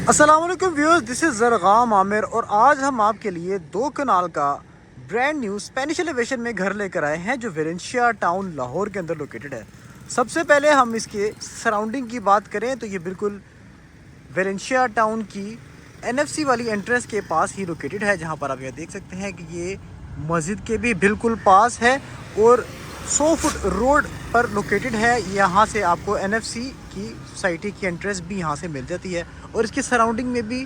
अस्सलाम वालेकुम viewers, this is ज़रग़ाम Aamir और आज हम आपके लिए 2 कनाल का ब्रांड न्यू स्पेनिश एलिवेशन में घर लेकर आए हैं जो वेलेंशिया टाउन लाहौर के अंदर लोकेटेड है। सबसे पहले हम इसके सराउंडिंग की बात करें तो ये बिल्कुल वेलेंशिया टाउन की एनएफसी वाली एंट्रेंस के पास ही लोकेटेड है, जहाँ पर आप यह देख सकते हैं कि ये मस्जिद के भी बिल्कुल पास है और 100 फुट रोड पर लोकेटेड है। यहाँ से आपको एनएफसी की सोसाइटी की एंट्रेंस भी यहाँ से मिल जाती है और इसके सराउंडिंग में भी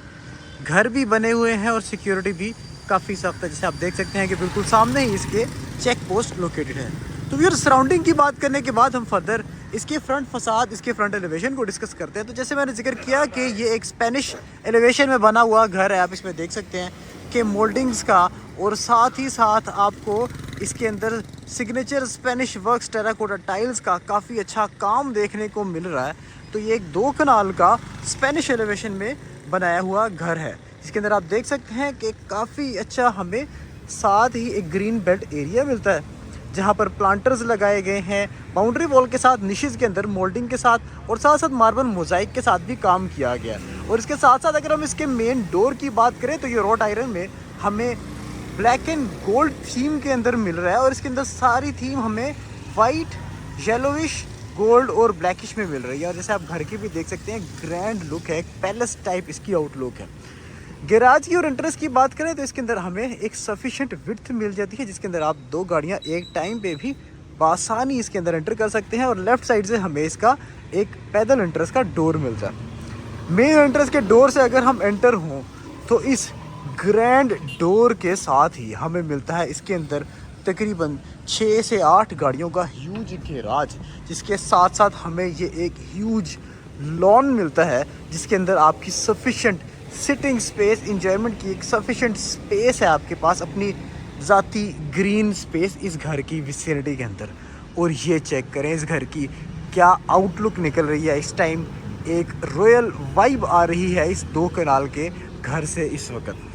घर भी बने हुए हैं और सिक्योरिटी भी काफ़ी सख्त है। जैसे आप देख सकते हैं कि बिल्कुल सामने ही इसके चेक पोस्ट लोकेटेड है। तो फिर सराउंडिंग की बात करने के बाद हम फर्दर इसके फ्रंट फसाद, इसके फ्रंट एलिवेशन को डिस्कस करते हैं। तो जैसे मैंने जिक्र किया कि ये एक स्पेनिश एलिवेशन में बना हुआ घर है। आप इसमें देख सकते हैं कि मोल्डिंग्स का और साथ ही साथ आपको इसके अंदर signature Spanish works terracotta tiles का काफ़ी अच्छा काम देखने को मिल रहा है। तो ये एक 2 कनाल का स्पेनिश एलिवेशन में बनाया हुआ घर है, जिसके अंदर आप देख सकते हैं कि काफ़ी अच्छा हमें साथ ही एक ग्रीन बेल्ट एरिया मिलता है, जहाँ पर प्लांटर्स लगाए गए हैं बाउंड्री वॉल के साथ, निशेज़ के अंदर मोल्डिंग के साथ और साथ साथ मार्बल मोजाइक के साथ भी काम किया गया है। और इसके साथ साथ अगर हम इसके मेन डोर की बात करें तो ये रोट आयरन में हमें ब्लैक एंड गोल्ड थीम के अंदर मिल रहा है और इसके अंदर सारी थीम हमें वाइट, येलोविश, गोल्ड और ब्लैकिश में मिल रही है। और जैसे आप घर की भी देख सकते हैं, ग्रैंड लुक है, एक पैलेस टाइप इसकी आउटलुक है। गैराज की और एंट्रेंस की बात करें तो इसके अंदर हमें एक सफिशिएंट विड्थ मिल जाती है, जिसके अंदर आप 2 गाड़ियां एक टाइम पे भी बासानी इसके अंदर एंटर कर सकते हैं। और लेफ्ट साइड से हमें इसका एक पैदल एंट्रेंस का डोर मिलता है। मेन एंट्रेंस के डोर से अगर हम एंटर हों तो इस ग्रैंड डोर के साथ ही हमें मिलता है इसके अंदर तकरीबन 6 से 8 गाड़ियों का ह्यूज गैराज, जिसके साथ साथ हमें ये एक ह्यूज लॉन मिलता है, जिसके अंदर आपकी सफिशिएंट सिटिंग स्पेस, इंजॉयमेंट की एक सफिशिएंट स्पेस है आपके पास, अपनी ज़ाती ग्रीन स्पेस इस घर की विसिनिटी के अंदर। और ये चेक करें इस घर की क्या आउटलुक निकल रही है इस टाइम, एक रॉयल वाइब आ रही है इस 2 कनाल के घर से इस वक्त।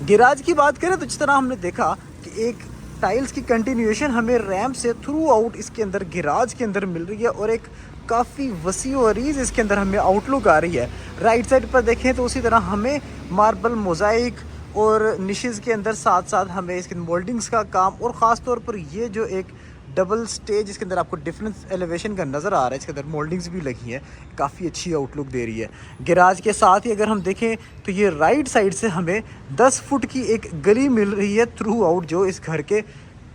गैराज की बात करें तो जिस तरह हमने देखा कि एक टाइल्स की कंटिन्यूएशन हमें रैम्प से थ्रू आउट इसके अंदर गैराज के अंदर मिल रही है और एक काफ़ी वसी और अरीज इसके अंदर हमें आउटलुक आ रही है। राइट साइड पर देखें तो उसी तरह हमें मार्बल मोजाइक और निशेज़ के अंदर साथ साथ हमें इसके मोल्डिंग्स का काम और ख़ास तौर पर ये जो एक डबल स्टेज इसके अंदर आपको डिफरेंस एलिवेशन का नज़र आ रहा है, इसके अंदर मोल्डिंग्स भी लगी हैं, काफ़ी अच्छी आउटलुक दे रही है। गैराज के साथ ही अगर हम देखें तो ये राइट साइड से हमें 10 फुट की एक गली मिल रही है थ्रू आउट, जो इस घर के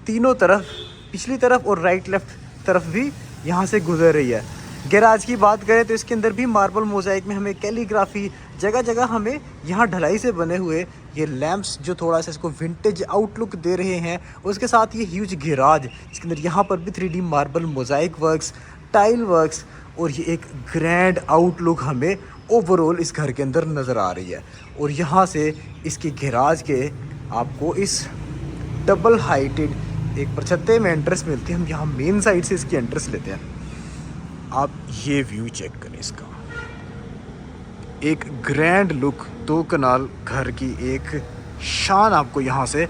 तीनों तरफ, पिछली तरफ और राइट लेफ्ट तरफ भी यहाँ से गुजर रही है। गैराज की बात करें तो इसके अंदर भी मार्बल मोजाइक में हमें कैलीग्राफी, जगह जगह हमें यहाँ ढलाई से बने हुए ये लैंप्स जो थोड़ा सा इसको विंटेज आउटलुक दे रहे हैं। उसके साथ ये ह्यूज गैराज, इसके अंदर यहाँ पर भी 3D marble Mosaic works, tile works और ये एक ग्रैंड आउटलुक हमें ओवरऑल इस घर के अंदर नज़र आ रही है। और यहाँ से इसके गैराज के आपको इस डबल हाइटेड एक परछत्ते में एंट्रेंस मिलती है। हम यहाँ मेन साइड से इसकी एंट्रेंस लेते हैं। आप ये व्यू चेक करें इसका, एक ग्रैंड लुक 2 कनाल घर की एक शान आपको यहाँ से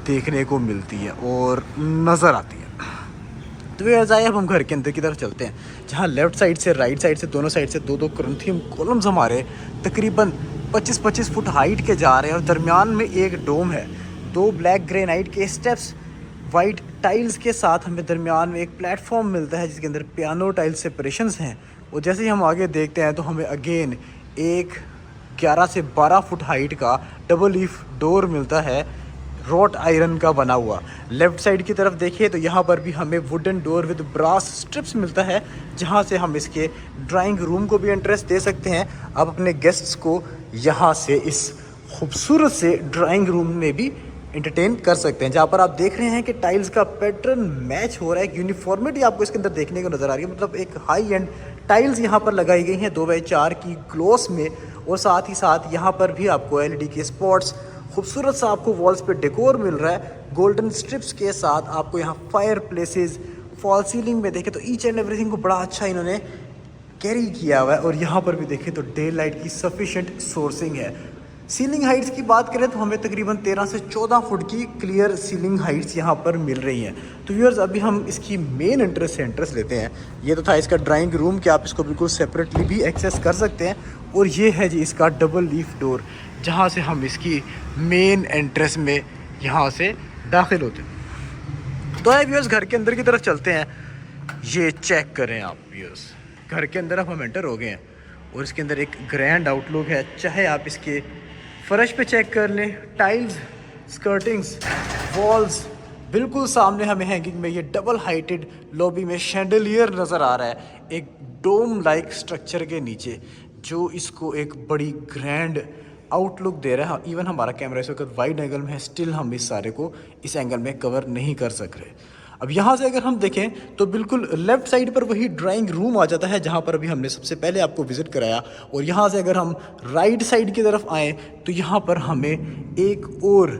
देखने को मिलती है और नज़र आती है। तो ये जाए अब हम घर के अंदर की तरफ चलते हैं, जहाँ लेफ़्ट साइड से राइट साइड से दोनों साइड से 2-2 क्रंथियम कॉलम्स हमारे तकरीबन 25-25 फुट हाइट के जा रहे हैं और दरमियान में एक डोम है। 2 ब्लैक ग्रेनाइट के स्टेप्स वाइट टाइल्स के साथ हमें दरमियान में एक प्लेटफॉर्म मिलता है, जिसके अंदर पियानो टाइल सेपरेशंस हैं। और जैसे ही हम आगे देखते हैं तो हमें अगेन एक 11 से 12 फुट हाइट का डबल लीफ डोर मिलता है, रोट आयरन का बना हुआ। लेफ़्ट साइड की तरफ देखिए तो यहाँ पर भी हमें wooden door with brass strips मिलता है, जहाँ से हम इसके ड्राइंग रूम को भी एंट्रेंस दे सकते हैं। आप अपने गेस्ट्स को यहाँ से इस खूबसूरत से ड्राइंग रूम में भी एंटरटेन कर सकते हैं, जहाँ पर आप देख रहे हैं कि टाइल्स का पैटर्न मैच हो रहा है, एक यूनिफॉर्मिटी आपको इसके अंदर देखने को नज़र आ रही है। मतलब एक हाई एंड टाइल्स यहाँ पर लगाई गई हैं 2x4 की ग्लोस में। और साथ ही साथ यहाँ पर भी आपको LED के स्पॉट्स, खूबसूरत सा आपको वॉल्स पे डेकोर मिल रहा है गोल्डन स्ट्रिप्स के साथ। आपको यहाँ फायर प्लेसेस, फॉल सीलिंग में देखें तो ईच एंड एवरीथिंग को बड़ा अच्छा इन्होंने कैरी किया हुआ है। और यहाँ पर भी देखें तो डे लाइट की सफिशिएंट सोर्सिंग है। सीलिंग हाइट्स की बात करें तो हमें तकरीबन 13 से 14 फुट की क्लियर सीलिंग हाइट्स यहाँ पर मिल रही हैं। तो व्यूअर्स अभी हम इसकी मेन एंट्रेंस से एंट्रेंस लेते हैं। ये तो था इसका ड्राइंग रूम कि आप इसको बिल्कुल सेपरेटली भी एक्सेस कर सकते हैं। और ये है जी इसका डबल लीफ डोर, जहाँ से हम इसकी मेन एंट्रेंस में यहाँ से दाखिल होते हैं। तो आइए व्यूअर्स घर के अंदर की तरफ चलते हैं। ये चेक करें आप व्यूअर्स, घर के अंदर अब हम एंटर हो गए हैं और इसके अंदर एक ग्रैंड आउटलुक है। चाहे आप इसके फर्श पे चेक कर लें, टाइल्स, स्कर्टिंग्स, वॉल्स, बिल्कुल सामने हमें हैंगिंग में ये डबल हाइटेड लॉबी में शैंडलियर नज़र आ रहा है, एक डोम लाइक स्ट्रक्चर के नीचे, जो इसको एक बड़ी ग्रैंड आउटलुक दे रहा है। इवन हमारा कैमरा इस वक्त वाइड एंगल में है, स्टिल हम इस सारे को इस एंगल में कवर नहीं कर सक रहे। अब यहाँ से अगर हम देखें तो बिल्कुल लेफ़्ट साइड पर वही ड्राइंग रूम आ जाता है जहाँ पर अभी हमने सबसे पहले आपको विज़िट कराया। और यहाँ से अगर हम राइट साइड की तरफ आएँ तो यहाँ पर हमें एक और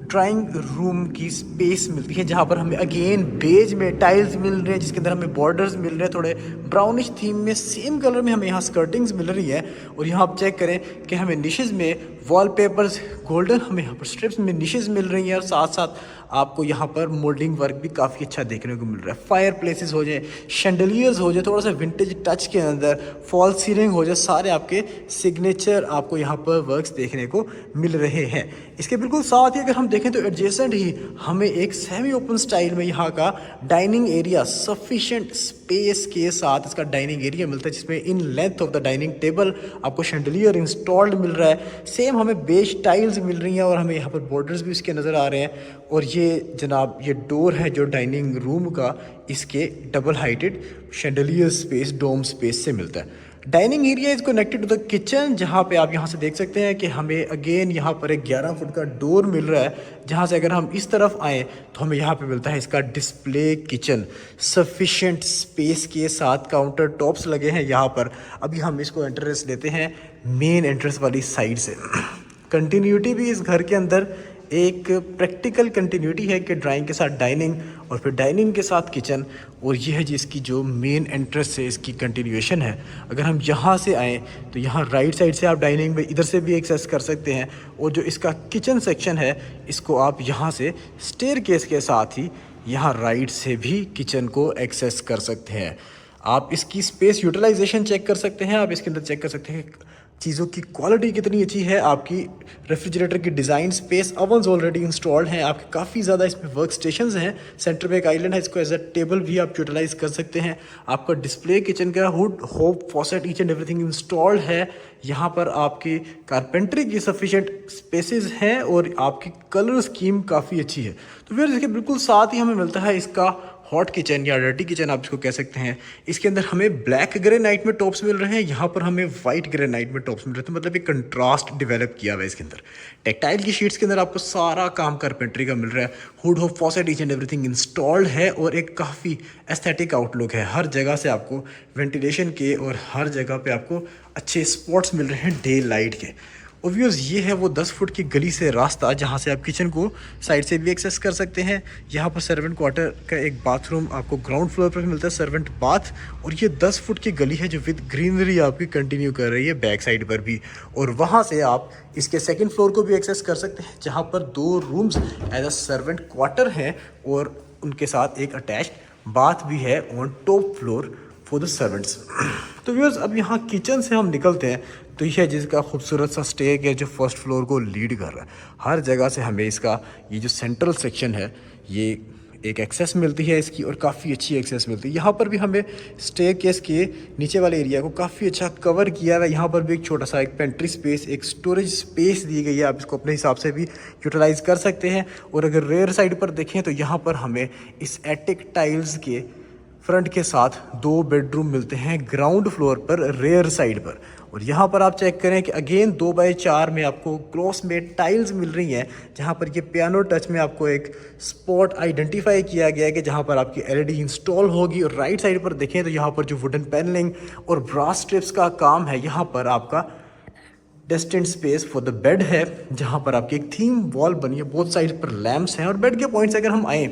ड्राइंग रूम की स्पेस मिलती है, जहाँ पर हमें अगेन बेज में टाइल्स मिल रहे हैं, जिसके अंदर हमें बॉर्डर्स मिल रहे हैं थोड़े ब्राउनिश थीम में, सेम कलर में हमें यहाँ स्कर्टिंग्स मिल रही है। और यहाँ आप चेक करें कि हमें निशेज़ में वॉलपेपर्स गोल्डन, हमें यहाँ पर स्ट्रिप्स में निशेज़ मिल रही हैं और साथ साथ आपको यहाँ पर मोल्डिंग वर्क भी काफ़ी अच्छा देखने को मिल रहा है। फायर प्लेसेस हो जाए, शैंडलियर्स हो जाए, थोड़ा सा विंटेज टच के अंदर फॉल सीलिंग हो जाए, सारे आपके सिग्नेचर आपको यहाँ पर वर्क्स देखने को मिल रहे हैं। इसके बिल्कुल साथ ही अगर हम देखें तो एडजेसेंट ही हमें एक सेमी ओपन स्टाइल में यहाँ का डाइनिंग एरिया, सफिशिएंट स्पेस के साथ इसका डाइनिंग एरिया मिलता है, जिसमें in length of the dining table आपको शैंडलियर इंस्टॉल्ड मिल रहा है। सेम हमें बेज टाइल्स मिल रही हैं और हमें यहाँ पर बॉर्डर्स भी इसके नज़र आ रहे हैं। और ये जनाब ये डोर है जो डाइनिंग रूम का, इसके double heighted chandelier space, dome space से मिलता है। Dining area is connected to the kitchen, जहाँ पे आप यहाँ से देख सकते हैं कि हमें अगेन यहाँ पर एक 11 फुट का डोर मिल रहा है, जहाँ से अगर हम इस तरफ आएँ तो हमें यहाँ पे मिलता है इसका डिस्प्ले किचन, सफिशिएंट स्पेस के साथ काउंटर टॉप्स लगे हैं यहाँ पर। अभी हम इसको एंट्रेंस लेते हैं मेन एंट्रेंस वाली साइड से। कंटिन्यूटी भी इस घर के अंदर एक प्रैक्टिकल कंटिन्यूटी है कि ड्राइंग के साथ डाइनिंग और फिर डाइनिंग के साथ किचन, और ये है जिसकी जो मेन एंट्रेंस से इसकी कंटिन्यूएशन है। अगर हम यहाँ से आएँ तो यहाँ राइट साइड से आप डाइनिंग में इधर से भी एक्सेस कर सकते हैं, और जो इसका किचन सेक्शन है इसको आप यहाँ से स्टेयरकेस के साथ ही यहाँ राइट से भी किचन को एक्सेस कर सकते हैं। आप इसकी स्पेस यूटिलाइजेशन चेक कर सकते हैं, आप इसके अंदर चेक कर सकते हैं चीज़ों की क्वालिटी कितनी अच्छी है। आपकी रेफ्रिजरेटर की डिज़ाइन स्पेस, ओवन्स ऑलरेडी इंस्टॉल्ड हैं, आपके काफ़ी ज़्यादा इसमें वर्क स्टेशंस हैं, सेंटर में एक आइलैंड है, इसको एज अ टेबल भी आप यूटिलाइज़ कर सकते हैं। आपका डिस्प्ले किचन का hood, hob, faucet, each and everything installed है। यहाँ पर आपकी कारपेंट्री की सफिशिएंट स्पेसेस हैं और आपकी कलर स्कीम काफ़ी अच्छी है। तो फिर इसके बिल्कुल साथ ही हमें मिलता है इसका हॉट किचन या डर्टी किचन आप इसको कह सकते हैं। इसके अंदर हमें ब्लैक ग्रेनाइट में टॉप्स मिल रहे हैं, यहाँ पर हमें वाइट ग्रेनाइट में टॉप्स मिल रहे हैं, तो मतलब एक कंट्रास्ट डेवलप किया हुआ है इसके अंदर। टेक्टाइल की शीट्स के अंदर आपको सारा काम कारपेंट्री का मिल रहा है, hood, hob, faucet, each and everything installed है और एक काफ़ी एस्थेटिक आउटलुक है। हर जगह से आपको वेंटिलेशन के और हर जगह पर आपको अच्छे स्पॉट्स मिल रहे हैं डे लाइट के। और व्यूअर्स ये है वो 10 फुट की गली से रास्ता जहाँ से आप किचन को साइड से भी एक्सेस कर सकते हैं। यहाँ पर सर्वेंट क्वार्टर का एक बाथरूम आपको ग्राउंड फ्लोर पर मिलता है, सर्वेंट बाथ। और ये 10 फुट की गली है जो विद ग्रीनरी आपकी कंटिन्यू कर रही है बैक साइड पर भी। और वहाँ से आप इसके सेकंड फ्लोर को भी एक्सेस कर सकते हैं, जहाँ पर 2 rooms as a servant quarter हैं और उनके साथ एक अटैच्ड बाथ भी है on top floor for the servants. तो व्यूअर्स अब यहाँ किचन से हम निकलते हैं तो यह है जिसका खूबसूरत सा स्टेयर है जो फर्स्ट फ्लोर को लीड कर रहा है। हर जगह से हमें इसका ये जो सेंट्रल सेक्शन है ये एक एक्सेस मिलती है इसकी, और काफ़ी अच्छी एक्सेस मिलती है। यहाँ पर भी हमें स्टेयरकेस के नीचे वाले एरिया को काफ़ी अच्छा कवर किया है। यहाँ पर भी एक छोटा सा एक पेंट्री स्पेस, एक स्टोरेज स्पेस दी गई है, आप इसको अपने हिसाब से भी यूटिलाइज़ कर सकते हैं। और अगर रेयर साइड पर देखें तो यहाँ पर हमें इस एटिक टाइल्स के फ्रंट के साथ 2 बेडरूम मिलते हैं ग्राउंड फ्लोर पर रेयर साइड पर। और यहाँ पर आप चेक करें कि अगेन 2x4 में आपको ग्लॉस में टाइल्स मिल रही हैं, जहाँ पर ये पियानो टच में आपको एक स्पॉट आइडेंटिफाई किया गया है कि जहाँ पर आपकी एलईडी इंस्टॉल होगी। और राइट साइड पर देखें तो यहाँ पर जो वुडन पैनलिंग और ब्रास स्ट्रिप्स का काम है, यहाँ पर आपका destined space for the bed है, जहाँ पर आपकी एक थीम वॉल बनी है, बोथ साइड पर लैम्प्स हैं। और बेड के पॉइंट्स अगर हम आएँ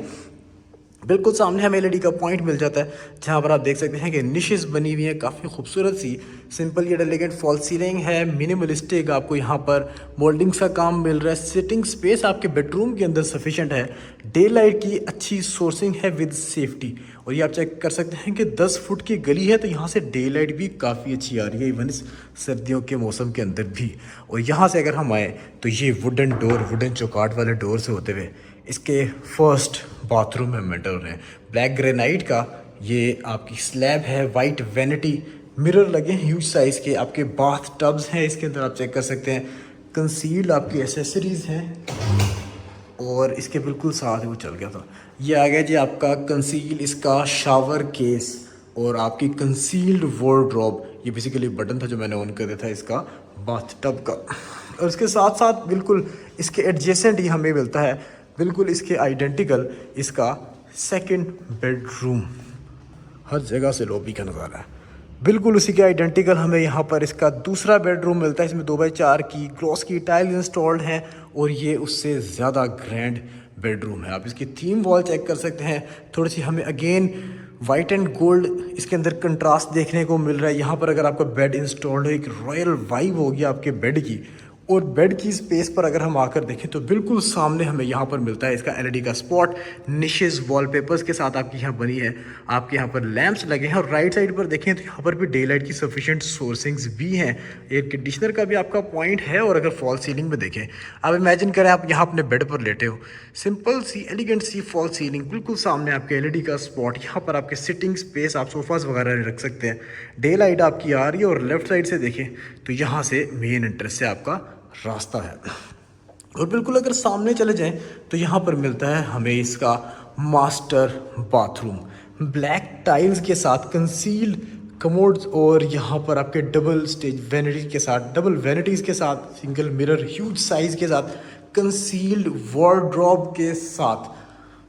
बिल्कुल सामने हमें एलईडी का पॉइंट मिल जाता है, जहाँ पर आप देख सकते हैं कि निशेस बनी हुई हैं काफ़ी खूबसूरत सी। सिंपल ये एलिगेंट फॉल सीलिंग है, मिनिमलिस्टिक आपको यहाँ पर मोल्डिंग्स का काम मिल रहा है। सिटिंग स्पेस आपके बेडरूम के अंदर सफिशेंट है। डे लाइट की अच्छी सोर्सिंग है विद सेफ्टी। और ये आप चेक कर सकते हैं कि 10 फुट की गली है, तो यहाँ से डे लाइट भी काफ़ी अच्छी आ रही है, इवन इस सर्दियों के मौसम के अंदर भी। और यहाँ से अगर हम आए तो ये वुडन डोर, वुडन चौकाट वाले डोर से होते हुए इसके फर्स्ट बाथरूम में एंटर हो रहे हैं। ब्लैक ग्रेनाइट का ये आपकी स्लैब है, वाइट वैनिटी मिरर लगे हैं ह्यूज साइज़ के। आपके बाथ टब्स हैं इसके अंदर, आप चेक कर सकते हैं। कंसील्ड आपकी एसेसरीज़ हैं और इसके बिल्कुल साथ वो चल गया था। ये आ गया जी आपका कंसील इसका शावर केस और आपकी कंसील्ड वार्डरोब। ये बेसिकली बटन था जो मैंने ऑन कर दिया था इसका बाथ टब का। और इसके साथ साथ बिल्कुल इसके एडजेसेंट ही हमें मिलता है, बिल्कुल इसके आइडेंटिकल इसका सेकंड बेडरूम। हर जगह से लॉबी का नज़ारा है, बिल्कुल उसी के आइडेंटिकल हमें यहाँ पर इसका दूसरा बेडरूम मिलता है। इसमें 2x4 की ग्लॉस की टाइल इंस्टॉल्ड हैं और ये उससे ज़्यादा ग्रैंड बेडरूम है। आप इसकी थीम वॉल चेक कर सकते हैं, थोड़ी सी हमें अगेन वाइट एंड गोल्ड इसके अंदर कंट्रास्ट देखने को मिल रहा है। यहाँ पर अगर आपका बेड इंस्टॉल्ड हो, एक रॉयल वाइब होगी आपके बेड की। और बेड की स्पेस पर अगर हम आकर देखें तो बिल्कुल सामने हमें यहाँ पर मिलता है इसका एलईडी का स्पॉट निशेस वॉलपेपर्स के साथ आपकी यहाँ बनी है। आपके यहाँ पर लैंप्स लगे हैं और राइट साइड पर देखें तो यहाँ पर भी डे लाइट की सफिशिएंट सोर्सिंग्स भी हैं। एयर कंडीशनर का भी आपका पॉइंट है। और अगर फॉल सीलिंग में देखें, आप इमेजिन करें आप यहाँ अपने बेड पर लेटे हो, सिंपल सी एलिगेंट सी फॉल सीलिंग, बिल्कुल सामने आपके एलईडी का स्पॉट। यहाँ पर आपके सिटिंग स्पेस, आप सोफाज वगैरह रख सकते हैं। डे लाइट आपकी आ रही है और लेफ्ट साइड से देखें तो यहाँ से मेन एंट्रेंस से आपका रास्ता है। और बिल्कुल अगर सामने चले जाएं तो यहाँ पर मिलता है हमें इसका मास्टर बाथरूम, ब्लैक टाइल्स के साथ कंसील्ड कमोड्स और यहाँ पर आपके डबल स्टेज वैनिटी के साथ, डबल वैनिटीज़ के साथ, सिंगल मिरर ह्यूज साइज़ के साथ, कंसील्ड वार्डरोब के साथ।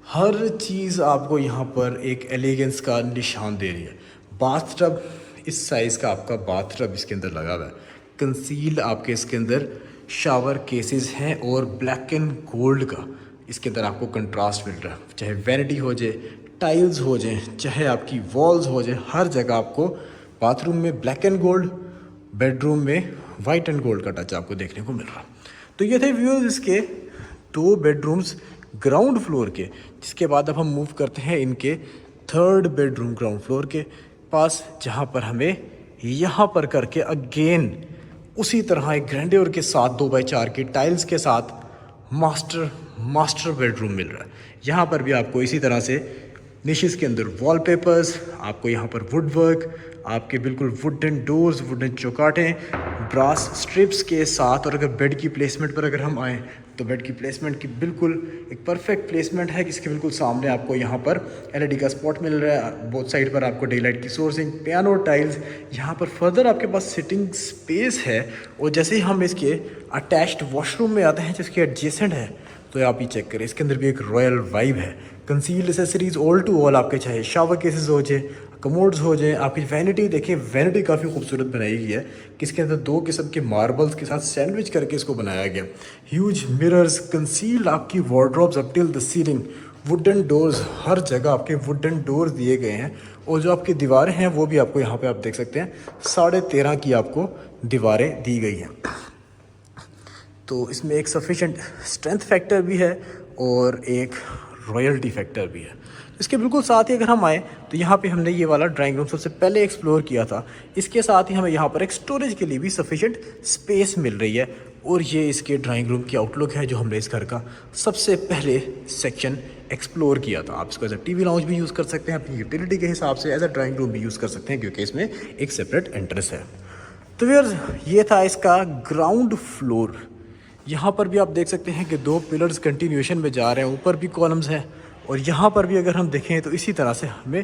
हर चीज़ आपको यहाँ पर एक एलिगेंस का निशान दे रही है। बाथटब इस साइज़ का आपका बाथटब इसके अंदर लगा हुआ है। कंसील्ड आपके इसके अंदर शावर केसेस हैं और ब्लैक एंड गोल्ड का इसके अंदर आपको कंट्रास्ट मिल रहा है। चाहे वैनिटी हो जाए, टाइल्स हो जाए, चाहे आपकी वॉल्स हो जाए, हर जगह आपको बाथरूम में ब्लैक एंड गोल्ड, बेडरूम में वाइट एंड गोल्ड का टच आपको देखने को मिल रहा है। तो ये थे व्यूअर्स इसके 2 बेडरूम्स ग्राउंड फ्लोर के। जिसके बाद अब हम मूव करते हैं इनके 3rd बेडरूम ग्राउंड फ्लोर के पास, जहाँ पर हमें यहाँ पर करके अगेन उसी तरह एक ग्रैंडियर के साथ 2x4 की टाइल्स के साथ मास्टर बेडरूम मिल रहा है। यहाँ पर भी आपको इसी तरह से निशेस के अंदर वॉलपेपर्स, आपको यहाँ पर वुड वर्क, आपके बिल्कुल वुडन डोर्स, वुडन चौकाटें, ब्रास स्ट्रिप्स के साथ। और अगर बेड की प्लेसमेंट पर अगर हम आएँ तो बेड की प्लेसमेंट की बिल्कुल एक परफेक्ट प्लेसमेंट है, जिसके बिल्कुल सामने आपको यहाँ पर एलईडी का स्पॉट मिल रहा है। बोथ साइड पर आपको डे लाइट की सोर्सिंग, पियानो टाइल्स, यहाँ पर फर्दर आपके पास सिटिंग स्पेस है। और जैसे ही हम इसके अटैच्ड वॉशरूम में आते हैं जिसके एडजेसेंट है, तो आप ये चेक करें, इसके अंदर भी एक रॉयल वाइब है। Concealed accessories all to all आपके, चाहे शावर केसेस हो जाए, कमोड्स हो जाए, आपकी वैनिटी देखें, वैनिटी काफ़ी खूबसूरत बनाई गई है। किसके अंदर 2 किस्म के मार्बल्स के साथ सैंडविच करके इसको बनाया गया। ह्यूज मिरर्स, कंसील्ड आपकी wardrobes up till the ceiling, wooden doors, हर जगह आपके वुडन डोर्स दिए गए हैं। और जो आपकी दीवारें हैं वो भी आपको यहाँ पे आप देख सकते हैं 13.5 की आपको दीवारें दी गई हैं। तो इसमें एक सफिशेंट स्ट्रेंथ फैक्टर भी है और एक रॉयल्टी फैक्टर भी है। इसके बिल्कुल साथ ही अगर हम आए तो यहाँ पे हमने ये वाला ड्राइंग रूम सबसे पहले एक्सप्लोर किया था। इसके साथ ही हमें यहाँ पर एक स्टोरेज के लिए भी सफिशेंट स्पेस मिल रही है। और ये इसके ड्राइंग रूम की आउटलुक है जो हमने इस घर का सबसे पहले सेक्शन एक्सप्लोर किया था। आप इसको एज अ टीवी लाउंज भी यूज़ कर सकते हैं, अपनी यूटिलिटी के हिसाब से एज अ ड्राइंग रूम भी यूज़ कर सकते हैं, क्योंकि इसमें एक सेपरेट एंट्रेंस है। तो व्यूअर्स, ये था इसका ग्राउंड फ्लोर। यहाँ पर भी आप देख सकते हैं कि 2 पिलर्स कंटिन्यूएशन में जा रहे हैं, ऊपर भी कॉलम्स हैं। और यहाँ पर भी अगर हम देखें तो इसी तरह से हमें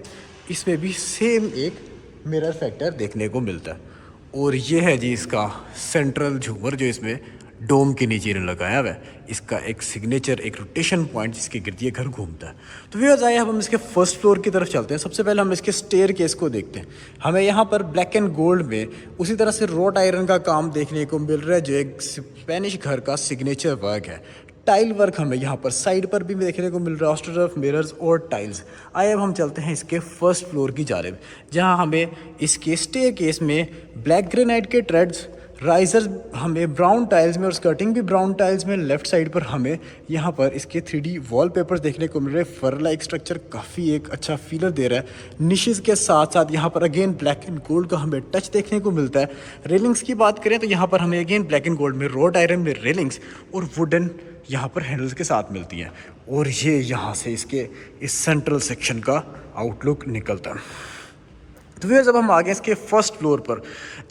इसमें भी सेम एक मिरर फैक्टर देखने को मिलता है। और ये है जी इसका सेंट्रल झूमर जो इसमें डोम के नीचे ने लगाया हुआ है। इसका एक सिग्नेचर, एक रोटेशन पॉइंट जिसके गिर्द ये घर घूमता है। तो व्यूअर्स आइए अब हम इसके फर्स्ट फ्लोर की तरफ चलते हैं। सबसे पहले हम इसके स्टेयर केस को देखते हैं। हमें यहाँ पर ब्लैक एंड गोल्ड में उसी तरह से रोट आयरन का काम देखने को मिल रहा है, जो एक स्पेनिश घर का सिग्नेचर वर्क है। टाइल वर्क हमें यहाँ पर साइड पर भी देखने को मिल रहा है, उस तरफ मिरर्स और टाइल्स। आइए अब हम चलते हैं इसके फर्स्ट फ्लोर की जानिब, जहाँ हमें इसके स्टेयरकेस में ब्लैक ग्रेनाइट के ट्रेड्स, राइजर्स हमें ब्राउन टाइल्स में और स्कर्टिंग भी ब्राउन टाइल्स में। लेफ्ट साइड पर हमें यहाँ पर इसके 3D वॉलपेपर्स देखने को मिल रहे हैं। फर लाइक स्ट्रक्चर काफ़ी एक अच्छा फीलर दे रहा है। निशेस के साथ साथ यहाँ पर अगेन ब्लैक एंड गोल्ड का हमें टच देखने को मिलता है। रेलिंग्स की बात करें तो यहाँ पर हमें अगेन ब्लैक एंड गोल्ड में रोड आयरन में रेलिंग्स और वुडन यहाँ पर हैंडल्स के साथ मिलती हैं। और ये यहाँ से इसके इस सेंट्रल सेक्शन का आउटलुक निकलता है। तो फिर जब हम आ गए इसके फर्स्ट फ्लोर पर,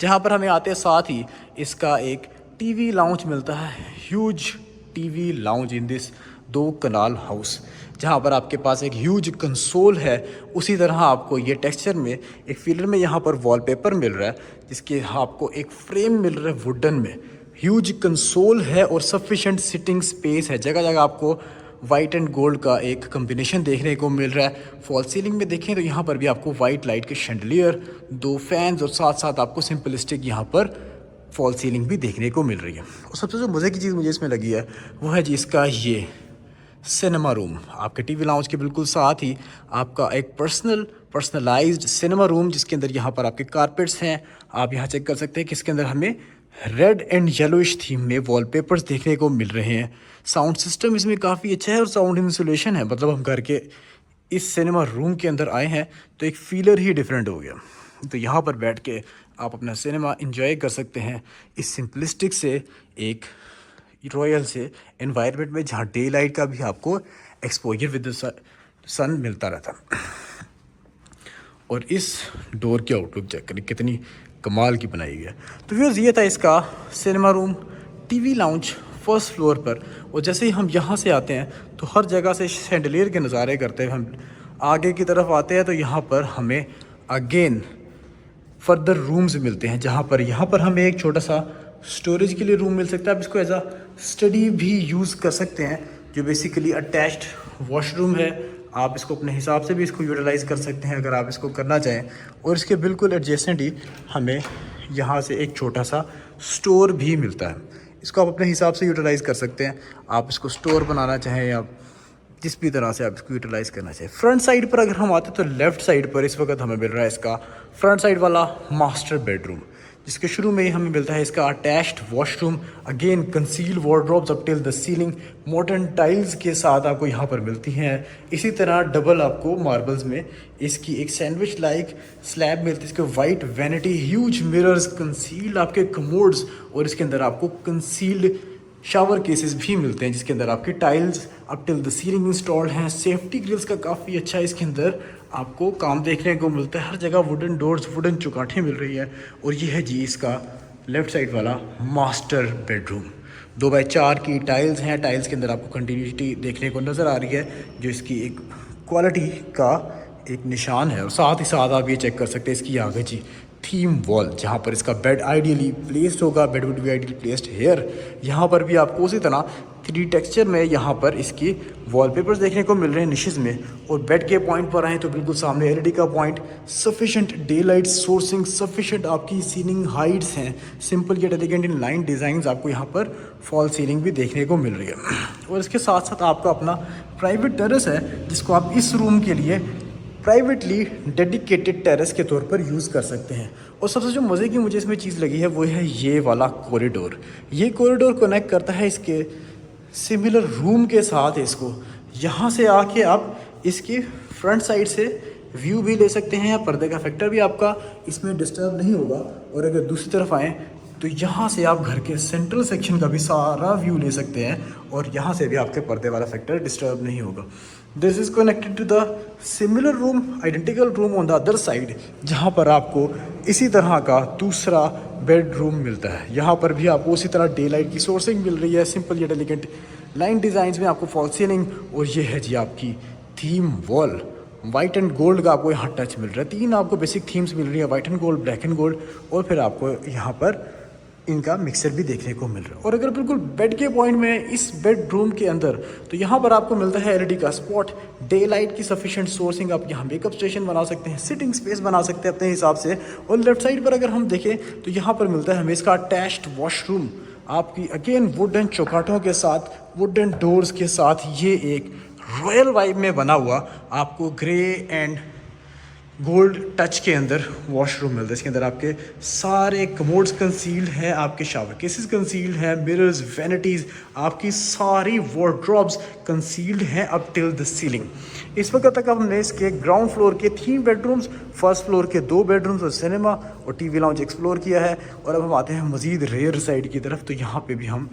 जहाँ पर हमें आते साथ ही इसका एक टीवी लाउंज मिलता है। Huge TV lounge in this 2 kanal house, जहाँ पर आपके पास एक ह्यूज कंसोल है। उसी तरह आपको ये टेक्सचर में एक फीलर में यहाँ पर वॉलपेपर मिल रहा है, जिसके आपको एक फ्रेम मिल रहा है वुडन में। ह्यूज कंसोल है और सफिशेंट सिटिंग स्पेस है। जगह जगह आपको वाइट एंड गोल्ड का एक कॉम्बिनेशन देखने को मिल रहा है। फॉल सीलिंग में देखें तो यहाँ पर भी आपको वाइट लाइट के शैंडलियर, 2 फैंस और साथ साथ आपको सिंपलिस्टिक यहाँ पर फॉल सीलिंग भी देखने को मिल रही है। और सबसे जो मज़े की चीज़ मुझे इसमें लगी है वो है जी इसका ये सिनेमा रूम। आपके टीवी लाउंज के बिल्कुल साथ ही आपका एक पर्सनलाइज्ड सिनेमा रूम, जिसके अंदर यहाँ पर आपके कारपेट्स हैं। आप यहाँ चेक कर सकते हैं कि इसके अंदर हमें रेड एंड येलोइश थीम में वॉलपेपर्स देखने को मिल रहे हैं। साउंड सिस्टम इसमें काफ़ी अच्छा है और साउंड इंसुलेशन है। मतलब हम घर के इस सिनेमा रूम के अंदर आए हैं तो एक फीलर ही डिफरेंट हो गया। तो यहाँ पर बैठ के आप अपना सिनेमा एंजॉय कर सकते हैं इस सिंपलिस्टिक से एक रॉयल से एनवायरनमेंट में, जहाँ डे लाइट का भी आपको एक्सपोजर विद सन मिलता रहता है। और इस डोर की आउटलुक चेक करें कितनी कमाल की बनाई गई है। तो व्यूअर्स ये था इसका cinema room TV lounge first floor पर। और जैसे ही हम यहाँ से आते हैं तो हर जगह से शैंडलियर के नज़ारे करते हुए हम आगे की तरफ आते हैं, तो यहाँ पर हमें अगेन फर्दर रूम्स मिलते हैं, जहाँ पर यहाँ पर हमें एक छोटा सा स्टोरेज के लिए रूम मिल सकता है। आप इसको एज अ स्टडी भी यूज़ कर सकते हैं, जो बेसिकली अटैच्ड वॉशरूम है। आप इसको अपने हिसाब से भी इसको यूटिलाइज़ कर सकते हैं अगर आप इसको करना चाहें। और इसके बिल्कुल एडजेसेंट ही हमें यहाँ से एक छोटा सा स्टोर भी मिलता है। इसको आप अपने हिसाब से यूटिलाइज़ कर सकते हैं। आप इसको स्टोर बनाना चाहें या जिस भी तरह से आप इसको यूटिलाइज़ करना चाहिए। फ्रंट साइड पर अगर हम आते हैं तो लेफ़्ट साइड पर इस वक्त हमें मिल रहा है इसका फ्रंट साइड वाला मास्टर बेडरूम, जिसके शुरू में ही हमें मिलता है इसका attached washroom. Again conceal wardrobes up till the ceiling, modern tiles के साथ आपको यहाँ पर मिलती हैं। इसी तरह डबल आपको मार्बल्स में इसकी एक सैंडविच लाइक स्लैब मिलती है। इसके white vanity, huge mirrors, concealed आपके कमोड्स और इसके अंदर आपको कंसील्ड शावर केसेस भी मिलते हैं, जिसके अंदर आपकी tiles up till the ceiling installed हैं। सेफ्टी ग्रिल्स का काफ़ी अच्छा इसके अंदर आपको काम देखने को मिलता है। हर जगह वुडन डोर्स, वुडन चौकाठें मिल रही है। और ये है जी इसका लेफ़्ट साइड वाला मास्टर बेडरूम। 2x4 की टाइल्स हैं। टाइल्स के अंदर आपको कंटिन्यूटी देखने को नज़र आ रही है, जो इसकी एक क्वालिटी का एक निशान है। और साथ ही साथ आप ये चेक कर सकते हैं इसकी आगे जी थीम वॉल, जहाँ पर इसका बेड आइडियली प्लेस्ड होगा। Bed would be ideally placed here. यहाँ पर भी आपको उसी तरह 3D टेक्सचर में यहाँ पर इसकी वॉलपेपर्स देखने को मिल रहे हैं निशेज़ में। और बेड के पॉइंट पर आएँ तो बिल्कुल सामने LED का point, sufficient day light sourcing, sufficient आपकी सीलिंग हाइट्स हैं। Simple yet elegant in line designs आपको यहाँ पर फॉल सीलिंग भी देखने को मिल रही है। और इसके साथ साथ आपका अपना प्राइवेट टेरेस है, जिसको आप इस रूम के लिए प्राइवेटली डेडिकेटेड टेरेस के तौर पर यूज़ कर सकते हैं। और सबसे जो मज़े की मुझे इसमें चीज़ लगी है वो है ये वाला कॉरिडोर। ये कॉरिडोर कनेक्ट करता है इसके सिमिलर रूम के साथ। इसको यहाँ से आके आप इसकी फ्रंट साइड से व्यू भी ले सकते हैं, या पर्दे का फैक्टर भी आपका इसमें डिस्टर्ब नहीं होगा। और अगर दूसरी तरफ आएँ तो यहाँ से आप घर के सेंट्रल सेक्शन का भी सारा व्यू ले सकते हैं, और यहाँ से भी आपके पर्दे वाला फैक्टर डिस्टर्ब नहीं होगा। This is connected to the similar room, identical room on the other side, जहाँ पर आपको इसी तरह का दूसरा बेडरूम मिलता है। यहाँ पर भी आपको उसी तरह डे लाइट की सोर्सिंग मिल रही है, simple yet elegant line designs में आपको फॉल सीलिंग। और ये है जी आपकी theme wall, white and gold का आपको यहाँ टच मिल रहा है। 3 आपको बेसिक थीम्स मिल रही है, white and gold, black and gold, और फिर आपको यहाँ पर इनका मिक्सर भी देखने को मिल रहा है। और अगर बिल्कुल बेड के पॉइंट में इस बेडरूम के अंदर, तो यहाँ पर आपको मिलता है LED का स्पॉट, डे लाइट की सफिशिएंट सोर्सिंग। आप यहाँ मेकअप स्टेशन बना सकते हैं, सिटिंग स्पेस बना सकते हैं अपने हिसाब से। और लेफ्ट साइड पर अगर हम देखें तो यहाँ पर मिलता है हमें इसका अटैच्ड वॉशरूम, आपकी अगेन वुडन चौकाटों के साथ, वुडन डोर्स के साथ ये एक रॉयल वाइब में बना हुआ आपको ग्रे एंड गोल्ड टच के अंदर वॉशरूम मिलता है। इसके अंदर आपके सारे कमोड्स कंसील्ड हैं, आपके शावर केसेस कंसील्ड हैं, मिरर्स, वैनिटीज़, आपकी सारी वार्डरोब्स कंसील्ड हैं अप टिल द सीलिंग। इस वक्त तक हमने इसके ग्राउंड फ्लोर के 3 बेडरूम्स, फर्स्ट फ्लोर के 2 बेडरूम्स और सिनेमा और टीवी लाउंज एक्सप्लोर किया है। और अब हम आते हैं मज़ीद रेयर साइड की तरफ। तो यहाँ पे भी हम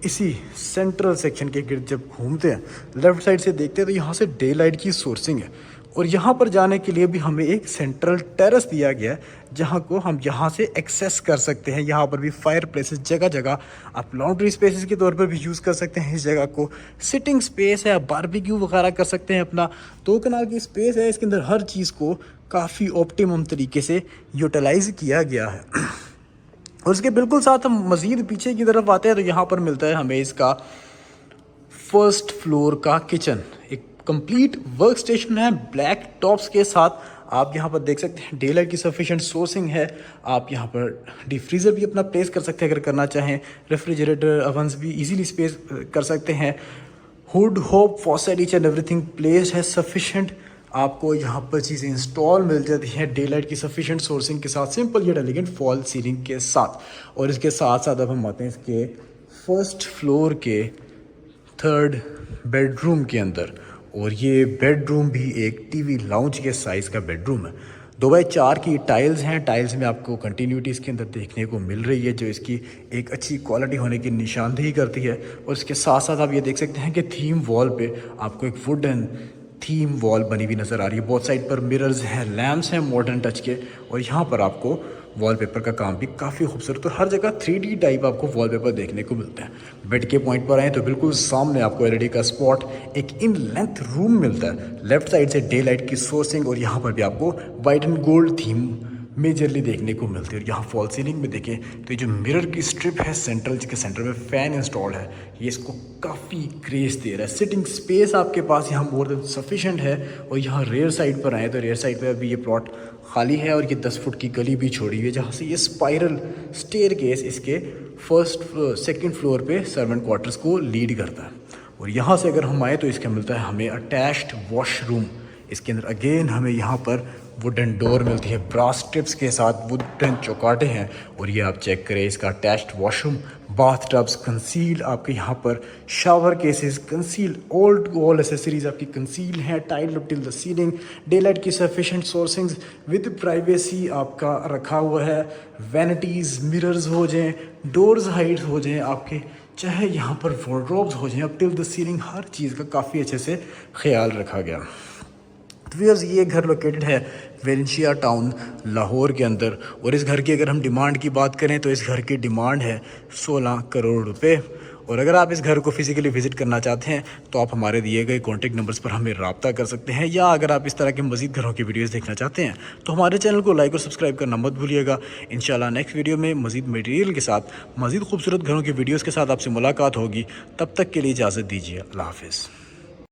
इसी सेंट्रल सेक्शन के गिर्द जब घूमते हैं, लेफ़्ट साइड से देखते हैं तो यहाँ से डे लाइट की सोर्सिंग है। और यहाँ पर जाने के लिए भी हमें एक सेंट्रल टेरेस दिया गया है, जहाँ को हम यहाँ से एक्सेस कर सकते हैं। यहाँ पर भी फायर प्लेसेस जगह जगह आप लॉन्ड्री स्पेसेस के तौर पर भी यूज़ कर सकते हैं। इस जगह को सिटिंग स्पेस है, बारबेक्यू वगैरह कर सकते हैं अपना। 2 कनाल की स्पेस है, इसके अंदर हर चीज़ को काफ़ी ऑप्टिमम तरीके से यूटिलाइज़ किया गया है। और इसके बिल्कुल साथ हम मज़ीद पीछे की तरफ आते हैं तो यहाँ पर मिलता है हमें इसका फर्स्ट फ्लोर का किचन। एक कंप्लीट वर्क स्टेशन है ब्लैक टॉप्स के साथ। आप यहाँ पर देख सकते हैं डे लाइट की सफिशिएंट सोर्सिंग है। आप यहाँ पर डीप फ्रीज़र भी अपना प्लेस कर सकते हैं अगर करना चाहें। रेफ्रिजरेटर, अवन्स भी इजीली स्पेस कर सकते हैं। Hood, hob, faucet, each and everything place है सफिशिएंट। आपको यहाँ पर चीज़ें इंस्टॉल मिल जाती हैं डे लाइट की सफिशिएंट सोर्सिंग के साथ, simple yet elegant fall ceiling के साथ। और इसके साथ साथ अब हम आते हैं इसके फर्स्ट फ्लोर के 3rd बेडरूम के अंदर। और ये बेडरूम भी एक टीवी लाउंज के साइज़ का बेडरूम है। 2x4 की टाइल्स हैं। टाइल्स में आपको कंटिन्यूटी इसके अंदर देखने को मिल रही है, जो इसकी एक अच्छी क्वालिटी होने की निशानदेही करती है। और इसके साथ साथ आप ये देख सकते हैं कि थीम वॉल पे आपको एक वुडन थीम वॉल बनी हुई नज़र आ रही है। बहुत साइड पर मिरर्स हैं, लैम्प्स हैं मॉडर्न टच के। और यहाँ पर आपको वॉलपेपर का काम भी काफ़ी खूबसूरत और हर जगह 3D टाइप आपको वॉलपेपर देखने को मिलता है। बेड के पॉइंट पर आए तो बिल्कुल सामने आपको LED का स्पॉट एक इन लेंथ रूम मिलता है। लेफ्ट साइड से डे लाइट की सोर्सिंग और यहाँ पर भी आपको white and gold theme majorly देखने को मिलती है। और यहाँ फॉल सीलिंग में देखें तो ये जो मिरर की स्ट्रिप है सेंट्रल, जिसके सेंटर में फ़ैन इंस्टॉल है, ये इसको काफ़ी ग्रेस दे रहा है। सिटिंग स्पेस आपके पास यहाँ मोर देन सफिशेंट है। और यहाँ रेयर साइड पर आए तो रेयर साइड पर अभी ये प्लॉट खाली है और ये 10 फुट की गली भी छोड़ी हुई है, जहाँ से ये स्पाइरल स्टेयरकेस इसके सेकंड फ्लोर पे सर्वेंट क्वार्टर्स को लीड करता है। और यहाँ से अगर हम आए तो इसका मिलता है हमें अटैच्ड वॉशरूम। इसके अंदर अगेन हमें यहाँ पर वुडन डोर मिलती है, ब्रास स्ट्रिप्स के साथ वुडन चौकाटे हैं। और ये आप चेक करें इसका attached washroom, bath tubs concealed, आपके यहाँ पर shower cases concealed, all accessories आपकी कंसील्ड हैं, tile up till the ceiling, day light की सफिशिएंट सोर्सिंग्स विद प्राइवेसी आपका रखा हुआ है। वैनिटीज़, मिरर्स हो जाएँ, डोर्स हाइट हो जाएँ आपके, चाहे यहाँ पर वार्डरोब्स हो जाएँ, अप टिल द सीलिंग, हर चीज़ का काफ़ी अच्छे से ख्याल रखा गया। तो व्यूअर्स ये घर लोकेटेड है वेलेंशिया टाउन लाहौर के अंदर। और इस घर की अगर हम डिमांड की बात करें तो इस घर की डिमांड है 16 करोड़ रुपए। और अगर आप इस घर को फिज़िकली विज़िट करना चाहते हैं तो आप हमारे दिए गए कॉन्टैक्ट नंबर्स पर हमें रब्ता कर सकते हैं। या अगर आप इस तरह के मज़ीद घरों की वीडियोस देखना चाहते हैं तो हमारे चैनल को लाइक और सब्सक्राइब करना मत भूलिएगा। इंशाल्लाह नेक्स्ट वीडियो में मज़ीद मटेरियल के साथ, मज़ीद खूबसूरत घरों की वीडियोज़ के साथ आपसे मुलाकात होगी। तब तक के लिए इजाज़त दीजिए। अल्लाह हाफ़िज़।